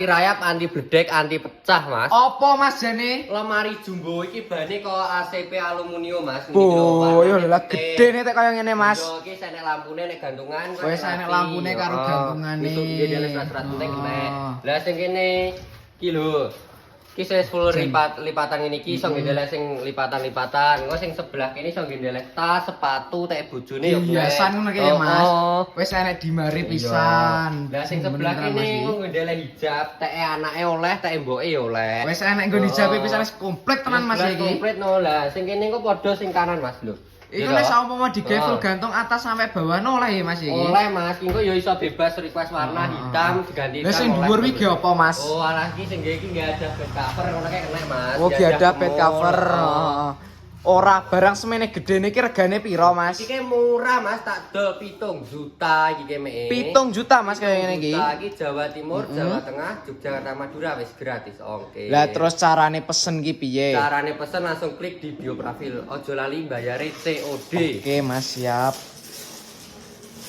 Rayap anti bledek, anti pecah, Mas. Apa Mas jane? Lemari jumbo iki bane kok ACP aluminium, Mas. Oh, yo lah gede nek tek kaya ngene, Mas. Yo iki senek lampune nek gantungan. Wis enek lampune karo gantungane. Itu gede serat-serat penting nek. Lah sing kene iki lho. Iki saya full lipatan ini iki iso ngendelek sing lipatan-lipatan. Engko sing sebelah kene iso ngendelek tas, sepatu, tek bojone yo. Hiasan ngono ki ya, Mas. Wis enek dimari pisan. Lah sing sebelah kene engko ngendelek hijab, tek anake oleh, tek mboke yo oleh. Wis enek nggo hijabe pisan wis komplit tenan Mas iki. Komplit no lah. Sing kene engko padha sing kanan Mas lho. Iku nek saumpama digawe full gantung atas sampai bawah oleh ya Mas iki. Oleh Mas, engko ya iso bebas request warna hitam diganti. Lah sing dhuwur iki apa Mas? Oh, alah iki sing iki nggak ada bed cover ngono kae kena Mas. Oh, ki ada bed cover. Ora barang semene gedene iki regane piro Mas? Iki murah Mas, tak dol 7 juta iki kemeke. 7 juta Mas kaya ngene iki. Iki Jawa Timur, Jawa Tengah, Yogyakarta, Madura wis gratis ongkir. Lah terus carane pesen ki piye? Carane pesen langsung klik di bio profil. Ojo lali bayare COD. Oke Mas, siap.